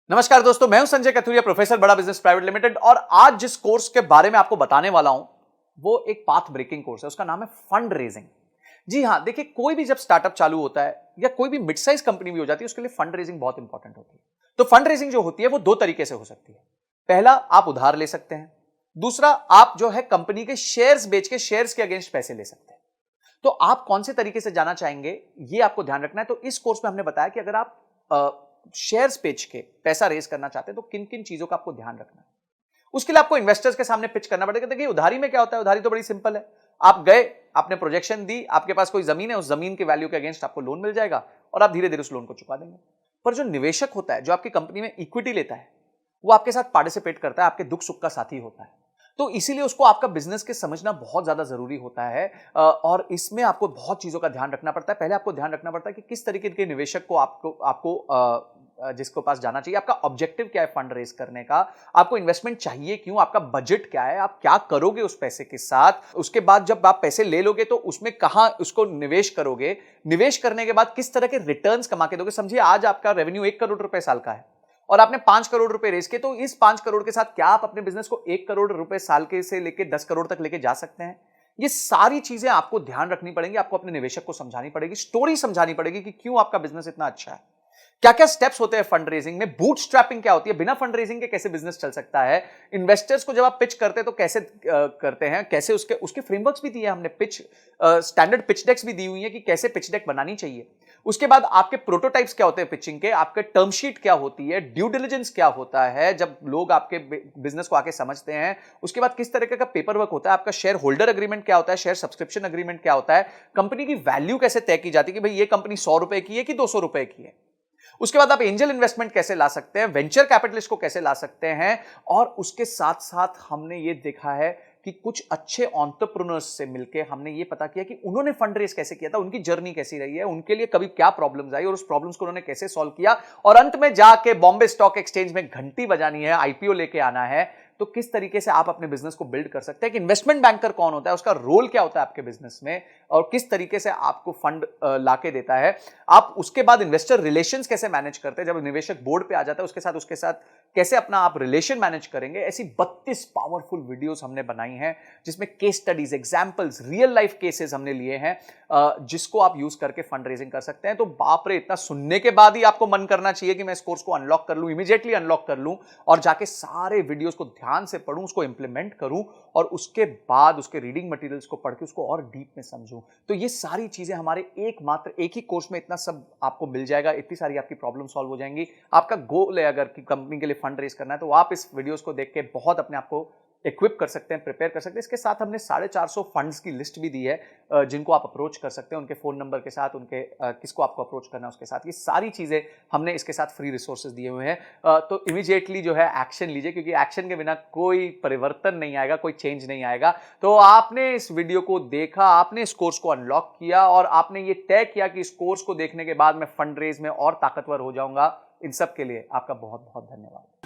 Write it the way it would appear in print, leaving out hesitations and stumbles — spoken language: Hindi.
नमस्कार दोस्तों, मैं हूं संजय कथुरिया, प्रोफेसर बड़ा बिजनेस प्राइवेट लिमिटेड। और आज जिस कोर्स के बारे में आपको बताने वाला हूं वो एक पाथ ब्रेकिंग कोर्स है। उसका नाम है फंड रेजिंग। जी हां, देखिए, कोई भी जब स्टार्टअप चालू होता है या कोई भी मिड साइज कंपनी भी हो जाती है, उसके लिए फंड रेजिंग बहुत इंपॉर्टेंट होती है। तो फंड रेजिंग जो होती है वो दो तरीके से हो सकती है। पहला, आप उधार ले सकते हैं। दूसरा, आप जो है कंपनी के शेयर्स बेच के शेयर्स के अगेंस्ट पैसे ले सकते हैं। तो आप कौन से तरीके से जाना चाहेंगे, ये आपको ध्यान रखना है। तो इस कोर्स में हमने बताया कि अगर आप शेयर्स बेच के पैसा रेज करना चाहते हैं तो किन किन चीजों का आपको ध्यान रखना है। उसके लिए आपको इन्वेस्टर्स के सामने पिच करना पड़ेगा। देखिए, उधारी में क्या होता है, उधारी तो बड़ी सिंपल है। आप गए, आपने प्रोजेक्शन दी, आपके पास कोई जमीन है, उस जमीन के वैल्यू के अगेंस्ट आपको लोन मिल जाएगा और आप धीरे धीरे उस लोन को चुका देंगे। पर जो निवेशक होता है, जो आपकी कंपनी में इक्विटी लेता है, वो आपके साथ पार्टिसिपेट करता है, आपके दुख सुख का साथी होता है। तो इसीलिए उसको आपका बिजनेस के समझना बहुत ज्यादा जरूरी होता है। और इसमें आपको बहुत चीजों का ध्यान रखना पड़ता है। पहले आपको ध्यान रखना पड़ता है कि किस तरीके के निवेशक को आपको आपको जिसके पास जाना चाहिए, आपका ऑब्जेक्टिव क्या है फंड रेज करने का, आपको इन्वेस्टमेंट चाहिए क्यों, आपका बजट क्या है, आप क्या करोगे उस पैसे के साथ। उसके बाद जब आप पैसे ले लोगे तो उसमें कहां उसको निवेश करोगे, निवेश करने के बाद किस तरह के रिटर्न्स कमा के दोगे। समझिए, आज आपका रेवेन्यू 1 करोड़ रुपए साल का है और आपने 5 करोड़ रुपए रेज किए, तो इस 5 करोड़ के साथ क्या आप अपने बिजनेस को 1 करोड़ रुपए साल के से लेकर 10 करोड़ तक लेके जा सकते हैं। ये सारी चीजें आपको ध्यान रखनी पड़ेंगी, आपको अपने निवेशक को समझानी पड़ेगी, स्टोरी समझानी पड़ेगी कि क्यों आपका बिजनेस इतना अच्छा है। क्या क्या स्टेप्स होते हैं फंड रेजिंग में, बूटस्ट्रैपिंग क्या होती है, बिना फंड रेजिंग के कैसे बिजनेस चल सकता है, इन्वेस्टर्स को जब आप पिच करते हैं तो कैसे करते हैं, कैसे उसके उसके फ्रेमवर्क्स भी दिए हैं हमने, पिच स्टैंडर्ड पिच डेक्स भी दी हुई है कि कैसे पिच डेक बनानी चाहिए। उसके बाद आपके प्रोटोटाइप्स क्या होते हैं पिचिंग के, आपके टर्म शीट क्या होती है, ड्यू डिलिजेंस क्या होता है जब लोग आपके बिजनेस को आके समझते हैं। उसके बाद किस तरह का पेपर वर्क होता है, आपका शेयर होल्डर एग्रीमेंट क्या होता है, शेयर सब्सक्रिप्शन एग्रीमेंट क्या होता है, कंपनी की वैल्यू कैसे तय की जाती है कि भाई ये कंपनी 100 रुपए की है कि 200 रुपए की है। उसके बाद आप एंजल इन्वेस्टमेंट कैसे ला सकते हैं, वेंचर कैपिटलिस्ट को कैसे ला सकते हैं। और उसके साथ साथ हमने ये देखा है कि कुछ अच्छे एंटरप्रेन्योर्स से मिलकर हमने ये पता किया कि उन्होंने फंड रेज कैसे किया था, उनकी जर्नी कैसी रही है, उनके लिए कभी क्या प्रॉब्लम्स आई और उस प्रॉब्लम्स को उन्होंने कैसे सॉल्व किया। और अंत में जाके बॉम्बे स्टॉक एक्सचेंज में घंटी बजानी है, आईपीओ लेके आना है। तो किस तरीके से आप अपने बिजनेस को बिल्ड कर सकते हैं, कि इन्वेस्टमेंट बैंकर कौन होता है, उसका रोल क्या होता है आपके बिजनेस में, और किस तरीके से आपको फंड लाके देता है। आप उसके बाद इन्वेस्टर रिलेशंस कैसे मैनेज करते हैं, जब निवेशक बोर्ड पे आ जाता है उसके साथ कैसे अपना आप रिलेशन मैनेज करेंगे। ऐसी 32 पावरफुल वीडियोस हमने बनाई हैं जिसमें case studies, examples, real life cases हमने लिए हैं, जिसको आप यूज करके फंड रेजिंग कर सकते हैं। तो बाप रे, इतना सुनने के बाद ही आपको मन करना चाहिए कि मैं इस कोर्स को अनलॉक कर लूं, इमीडिएटली अनलॉक कर लूं और जाके सारे वीडियोस को ध्यान से पढूं, उसको इंप्लीमेंट करूं और उसके बाद उसके रीडिंग मटेरियल्स को पढ़ के उसको और डीप में समझूं। तो ये सारी चीजें हमारे एक ही कोर्स में इतना सब आपको मिल जाएगा, इतनी सारी आपकी प्रॉब्लम सॉल्व हो जाएंगी। आपका गोल है अगर कि कंपनी के लिए फंड रेज करना है, तो आप इस वीडियोस को देख के बहुत अपने आप को इक्विप कर सकते हैं, प्रिपेयर कर सकते हैं। इसके साथ हमने 450 फंड्स की लिस्ट भी दी है, जिनको आप अप्रोच कर सकते हैं, उनके फोन नंबर के साथ, उनके किसको आपको अप्रोच करना है उसके साथ। ये सारी चीजें हमने इसके साथ फ्री रिसोर्सेज दिए हुए हैं। तो इमीडिएटली जो है एक्शन लीजिए, क्योंकि एक्शन के बिना कोई परिवर्तन नहीं आएगा, कोई चेंज नहीं आएगा। तो आपने इस वीडियो को देखा, आपने इस कोर्स को अनलॉक किया और आपने ये तय किया कि इस कोर्स को देखने के बाद मैं फंड रेज में और ताकतवर हो जाऊंगा। इन सब के लिए आपका बहुत बहुत धन्यवाद।